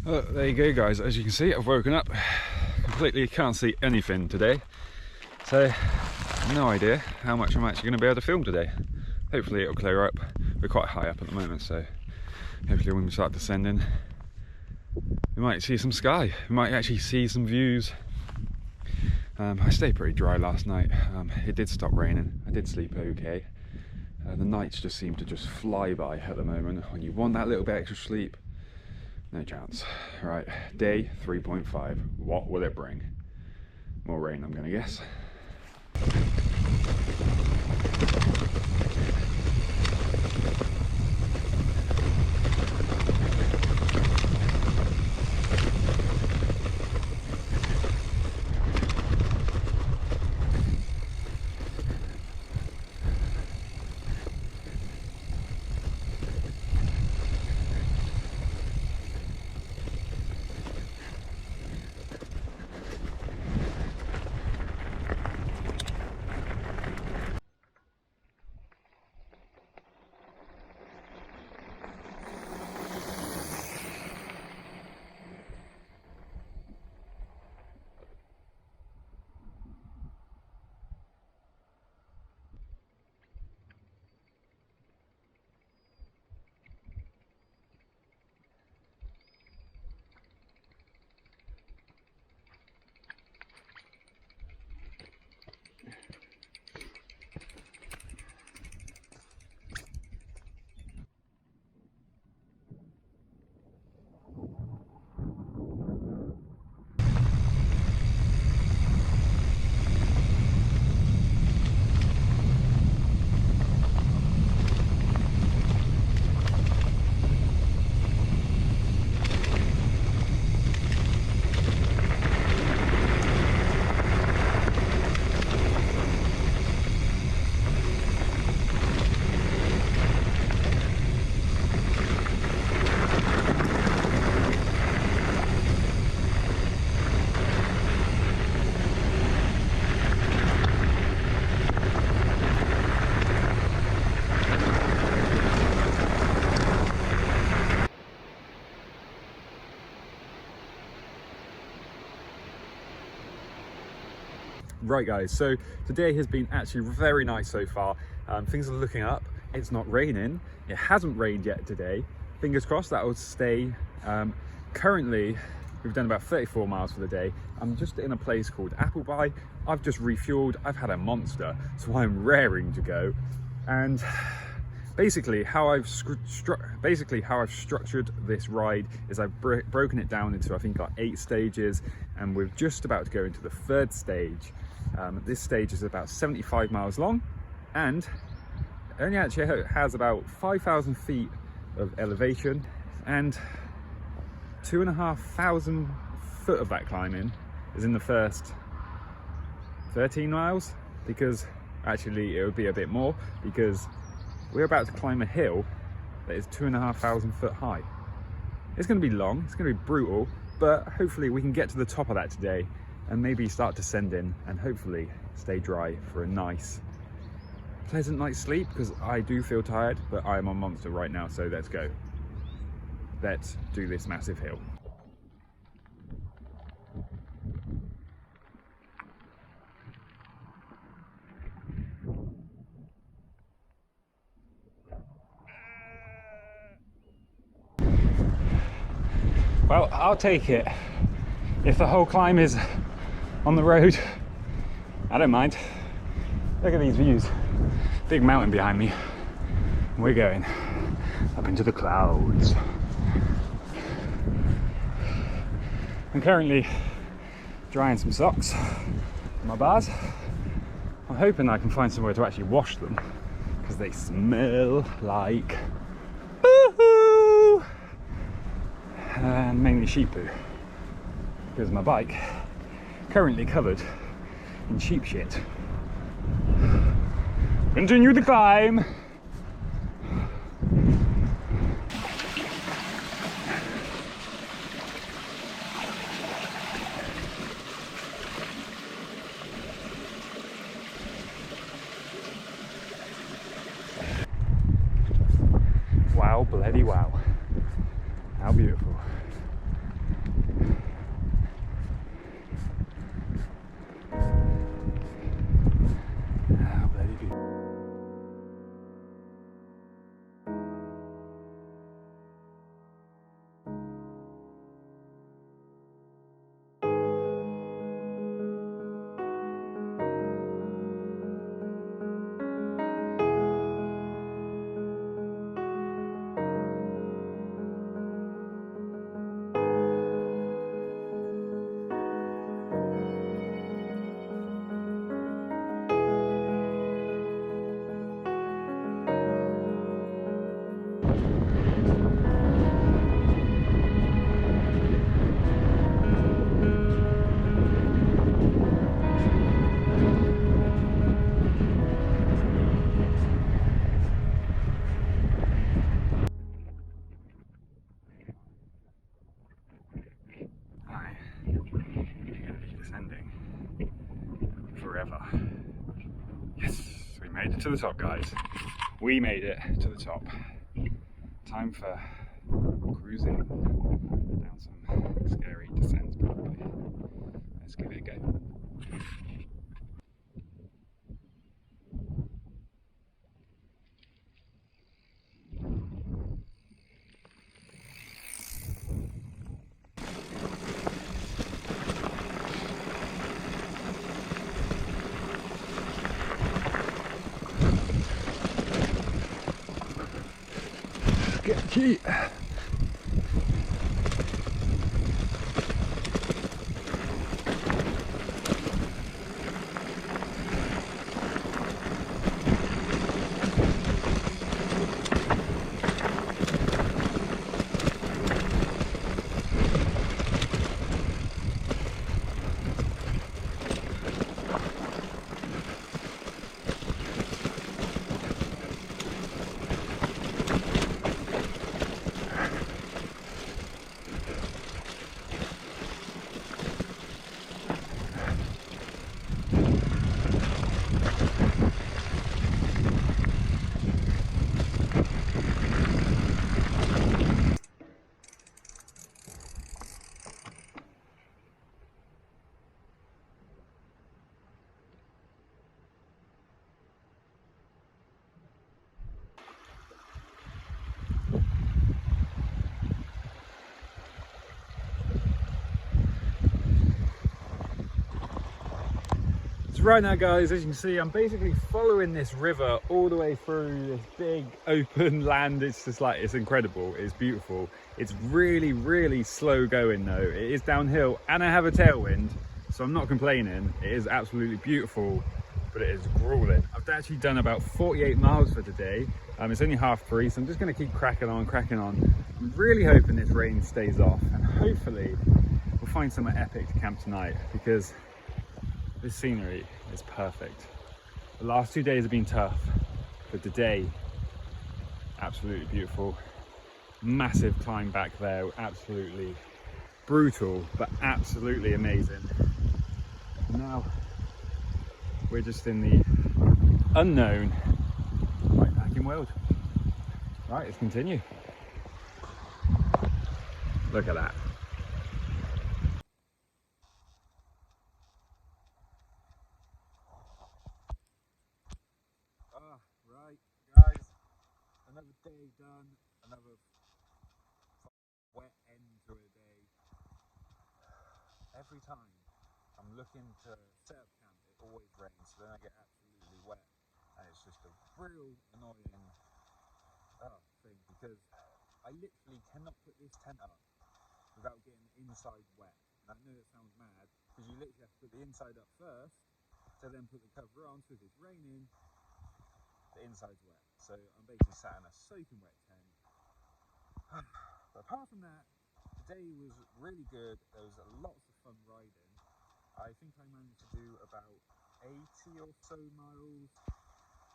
Well, there you go guys, as you can see I've woken up, completely can't see anything today, so no idea how much I'm actually going to be able to film today. Hopefully it'll clear up. We're quite high up at the moment, so hopefully when we start descending we might see some sky, we might actually see some views. I stayed pretty dry last night. It did stop raining, I did sleep okay. The nights just seem to just fly by at the moment. When you want that little bit extra sleep, no chance. Right, day 3.5. What will it bring? More rain, I'm gonna guess. Right guys, so today has been actually very nice so far. Things are looking up, it's not raining, it hasn't rained yet today. Fingers crossed that will stay. Currently, we've done about 34 miles for the day. I'm just in a place called Appleby. I've just refueled, I've had a monster, so I'm raring to go. And basically how I've structured this ride is I've broken it down into I think like 8 stages, and we're just about to go into the 3rd stage. This stage is about 75 miles long and only actually has about 5,000 feet of elevation, and 2,500 foot of that climbing is in the first 13 miles, because actually it would be a bit more because we're about to climb a hill that is 2,500 foot high. It's going to be long, it's going to be brutal, but hopefully we can get to the top of that today and maybe start descending and hopefully stay dry for a nice pleasant night's sleep, because I do feel tired, but I am on monster right now, so let's go. Let's do this massive hill. Well, I'll take it. If the whole climb is on the road, I don't mind. Look at these views. Big mountain behind me. We're going up into the clouds. I'm currently drying some socks on my bars. I'm hoping I can find somewhere to actually wash them, because they smell like boo-hoo! And mainly sheep poo, because my bike currently covered in sheep shit. Continue the climb. Wow, bloody wow. How beautiful. forever. Yes, we made it to the top, guys. We made it to the top. Time for cruising down some scary descents, probably. Let's give it a go. Get the key. Right now, guys, as you can see, I'm basically following this river all the way through this big open land. It's just like, it's incredible, it's beautiful. It's really, really slow going though. It is downhill and I have a tailwind, so I'm not complaining. It is absolutely beautiful, but it is grueling. I've actually done about 48 miles for today. It's only 3:30, so I'm just going to keep cracking on. I'm really hoping this rain stays off, and hopefully we'll find somewhere epic to camp tonight, because this scenery is perfect. The last 2 days have been tough, but today, absolutely beautiful. Massive climb back there, absolutely brutal, but absolutely amazing. Now, we're just in the unknown bikepacking world. Right, let's continue. Look at that. Right, guys, another day done, another wet end to a day. Every time I'm looking to set up camp, it always rains, so then I get absolutely wet, and it's just a real annoying thing, because I literally cannot put this tent up without getting the inside wet. And I know it sounds mad, because you literally have to put the inside up first, to then put the cover on, so if it's raining, the inside's wet. So I'm basically sat in a soaking wet tent. But apart from that, today was really good. There was lots of fun riding. I think I managed to do about 80 or so miles.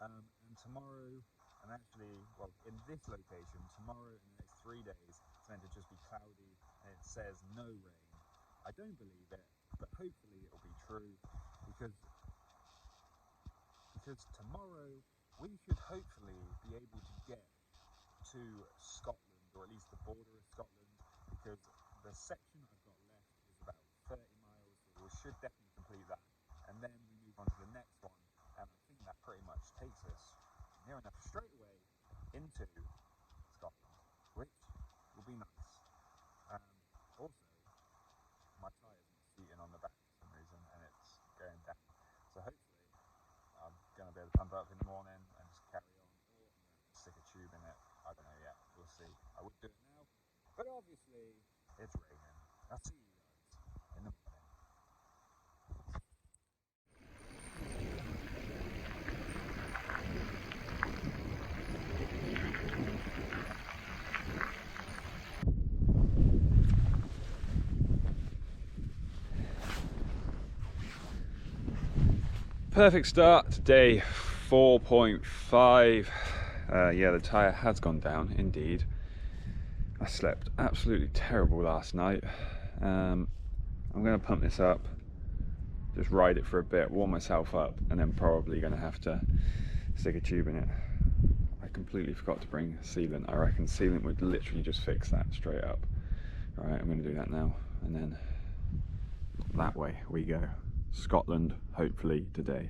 And tomorrow, and actually, well, in this location, tomorrow and the next 3 days, it's meant to just be cloudy, and it says no rain. I don't believe it, but hopefully it'll be true, because tomorrow we should hopefully be able to get to Scotland, or at least the border of Scotland, because the section I've got left is about 30 miles, so we should definitely complete that, and then we move on to the next one, and I think that pretty much takes us near enough straight away into Scotland, which will be nice. Also, my tyre's not seating on the back for some reason, and it's going down, so hopefully I'm going to be able to pump it up in the morning and just carry on, or I'm going to have to stick a tube in it. I don't know yet, we'll see. I would do it now, but obviously it's raining. I'll see you guys in the morning. Perfect start to day 4.5. Yeah, the tyre has gone down, indeed. I slept absolutely terrible last night. I'm going to pump this up, just just ride it for a bit, warm myself up, and then probably going to have to stick a tube in it. I completely forgot to bring sealant. I reckon sealant would literally just fix that straight up. All right, I'm going to do that now, and then that way we go. Scotland, hopefully today.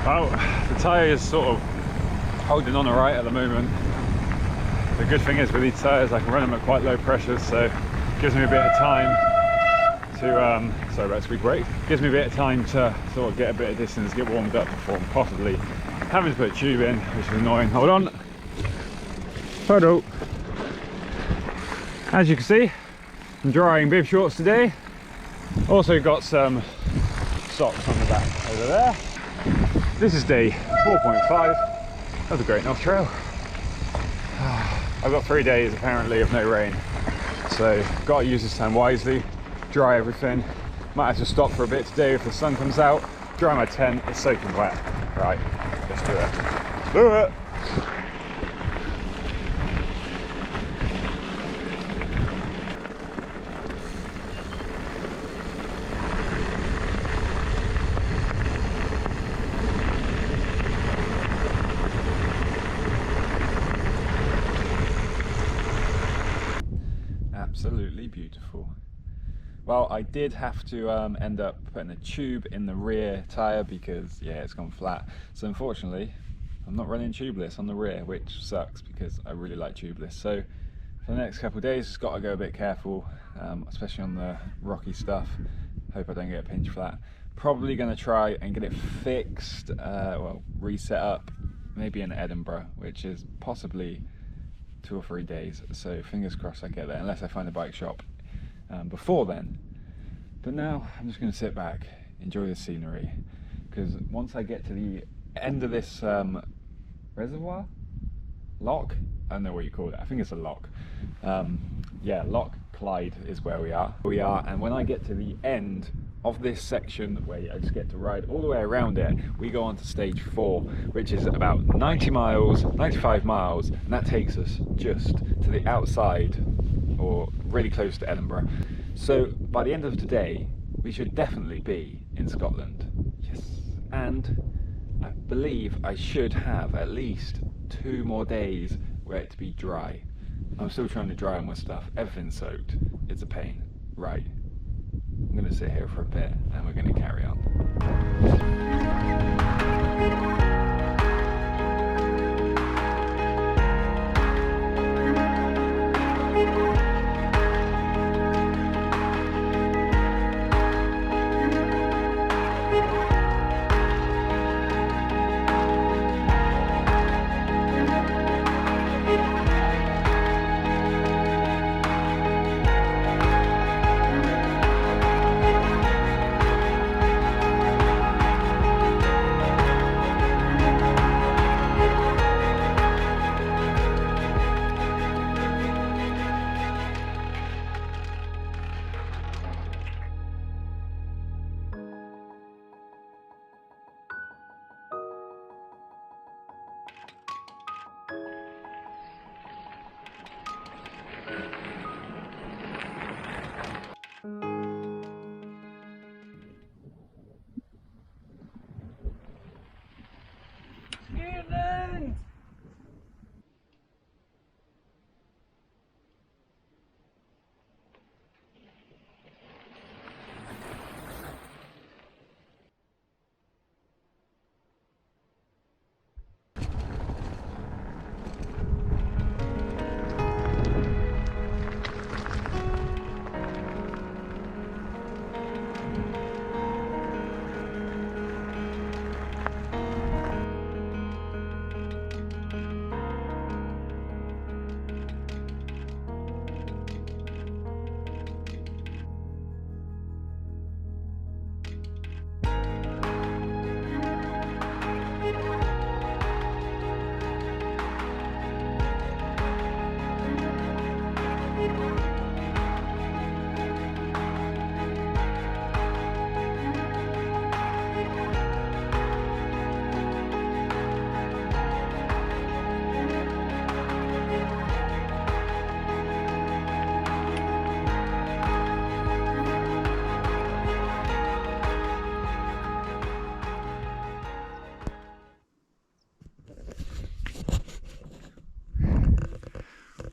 Well, the tyre is sort of holding on alright at the moment. The good thing is with these tyres I can run them at quite low pressures, so it gives me a bit of time to, sorry about squeak brake, gives me a bit of time to sort of get a bit of distance, get warmed up before I'm possibly having to put a tube in, which is annoying. Hold on. Photo. As you can see, I'm drying bib shorts today. Also got some socks on the back over there. This is day 4.5 of the Great North Trail. I've got 3 days apparently of no rain, so got to use this time wisely, dry everything. Might have to stop for a bit today if the sun comes out, dry my tent, it's soaking wet. Right, let's do it. Let's do it! Absolutely beautiful. Well, I did have to end up putting a tube in the rear tyre because, yeah, it's gone flat. So unfortunately, I'm not running tubeless on the rear, which sucks because I really like tubeless. So for the next couple of days, just got to go a bit careful, especially on the rocky stuff. Hope I don't get a pinch flat. Probably going to try and get it fixed, well, reset up, maybe in Edinburgh, which is possibly 2 or 3 days, so fingers crossed I get there, unless I find a bike shop before then. But now I'm just going to sit back, enjoy the scenery, because once I get to the end of this reservoir? Lock? I don't know what you call it, I think it's a lock. Yeah, Loch Clyde is where we are. And when I get to the end of this section where I just get to ride all the way around it, we go on to stage 4, which is about 90 miles, 95 miles, and that takes us just to the outside, or really close to Edinburgh. So by the end of today, we should definitely be in Scotland. Yes. And I believe I should have at least 2 more days where it to be dry. I'm still trying to dry all my stuff, everything's soaked, it's a pain. Right. I'm going to sit here for a bit and we're going to carry on.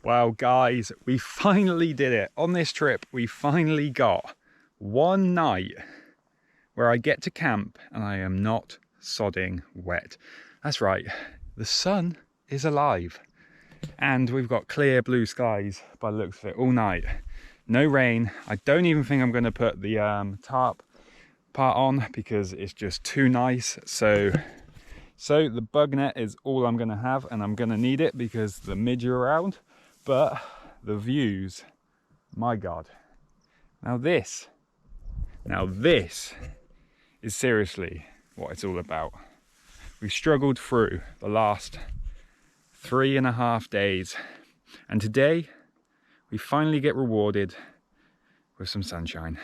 Well, guys, we finally did it. On this trip, we finally got one night where I get to camp and I am not sodding wet. That's right, the sun is alive. And we've got clear blue skies by the looks of it all night. No rain. I don't even think I'm going to put the tarp part on because it's just too nice. So the bug net is all I'm going to have, and I'm going to need it because the midge are around. But the views, my God. Now this is seriously what it's all about. We've struggled through the last 3.5 days, and today we finally get rewarded with some sunshine.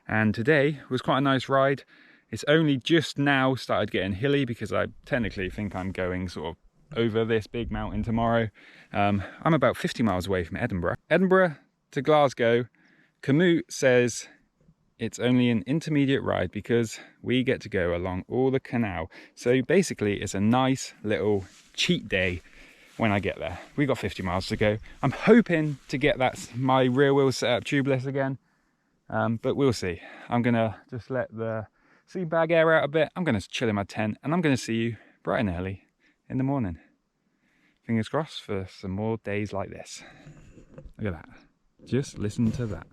And today was quite a nice ride. It's only just now started getting hilly because I technically think I'm going sort of over this big mountain tomorrow. I'm about 50 miles away from Edinburgh. Edinburgh to Glasgow, Komoot says it's only an intermediate ride because we get to go along all the canal. So basically it's a nice little cheat day when I get there. We got 50 miles to go. I'm hoping to get my rear wheels set up tubeless again, but we'll see. I'm gonna just let the sea bag air out a bit. I'm gonna chill in my tent and I'm gonna see you bright and early in the morning. Fingers crossed for some more days like this. Look at that. Just listen to that.